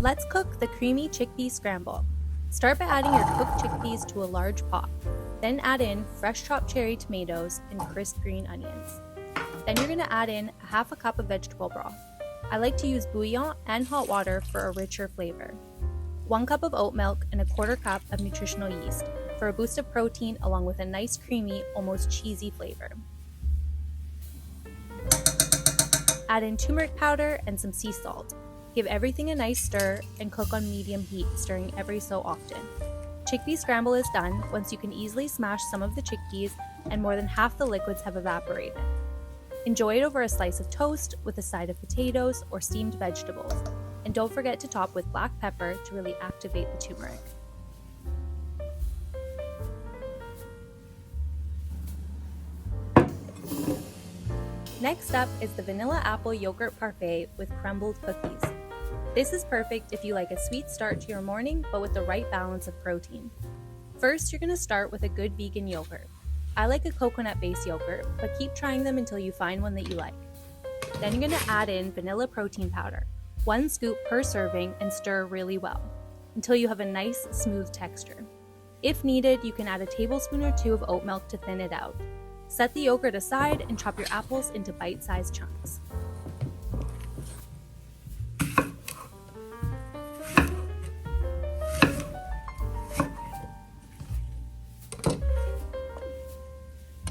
Let's cook the creamy chickpea scramble. Start by adding your cooked chickpeas to a large pot. Then add in fresh chopped cherry tomatoes and crisp green onions. Then you're going to add in a half a cup of vegetable broth. I like to use bouillon and hot water for a richer flavor. 1 cup of oat milk and a 1/4 cup of nutritional yeast for a boost of protein along with a nice creamy, almost cheesy flavor. Add in turmeric powder and some sea salt. Give everything a nice stir and cook on medium heat, stirring every so often. Chickpea scramble is done once you can easily smash some of the chickpeas and more than half the liquids have evaporated. Enjoy it over a slice of toast with a side of potatoes or steamed vegetables. And don't forget to top with black pepper to really activate the turmeric. Next up is the vanilla apple yogurt parfait with crumbled cookies. This is perfect if you like a sweet start to your morning but with the right balance of protein. First, you're going to start with a good vegan yogurt. I like a coconut-based yogurt, but keep trying them until you find one that you like. Then you're going to add in vanilla protein powder, 1 scoop per serving, and stir really well until you have a nice smooth texture. If needed, you can add a tablespoon or 2 of oat milk to thin it out. Set the yogurt aside and chop your apples into bite-sized chunks.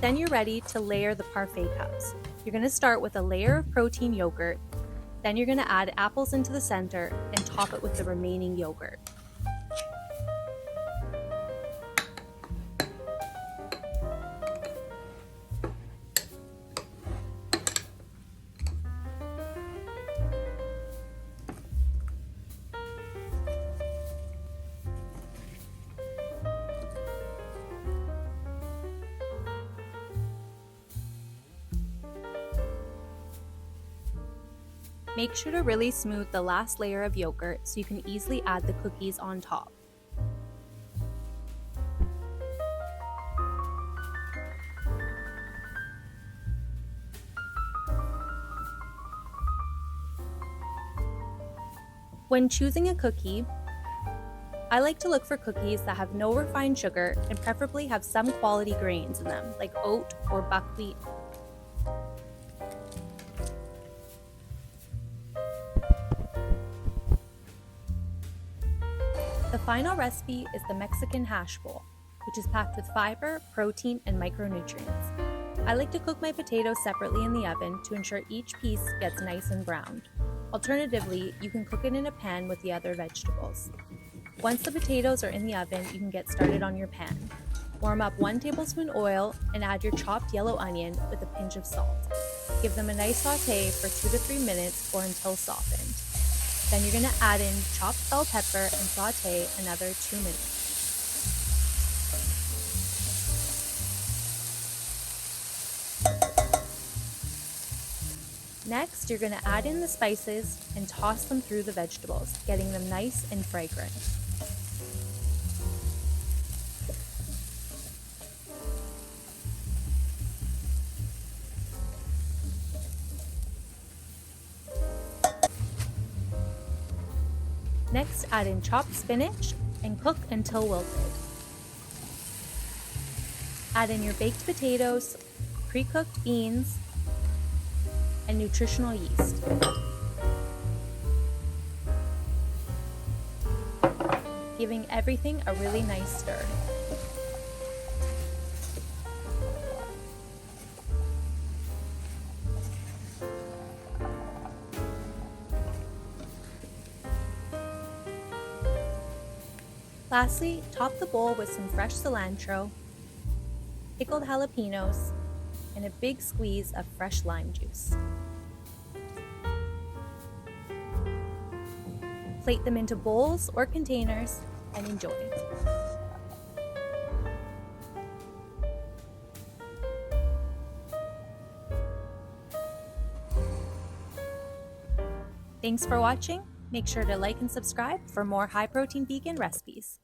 Then you're ready to layer the parfait cups. You're going to start with a layer of protein yogurt, then you're going to add apples into the center and top it with the remaining yogurt. Make sure to really smooth the last layer of yogurt so you can easily add the cookies on top. When choosing a cookie, I like to look for cookies that have no refined sugar and preferably have some quality grains in them, like oat or buckwheat. The final recipe is the Mexican hash bowl, which is packed with fiber, protein, and micronutrients. I like to cook my potatoes separately in the oven to ensure each piece gets nice and browned. Alternatively, you can cook it in a pan with the other vegetables. Once the potatoes are in the oven, you can get started on your pan. Warm up 1 tablespoon oil and add your chopped yellow onion with a pinch of salt. Give them a nice saute for 2 to 3 minutes or until softened. Then you're going to add in chopped bell pepper and saute another 2 minutes. Next, you're going to add in the spices and toss them through the vegetables, getting them nice and fragrant. Next, add in chopped spinach and cook until wilted. Add in your baked potatoes, pre-cooked beans, and nutritional yeast. Giving everything a really nice stir. Lastly, top the bowl with some fresh cilantro, pickled jalapenos, and a big squeeze of fresh lime juice. Plate them into bowls or containers and enjoy. Thanks for watching. Make sure to like and subscribe for more high-protein vegan recipes.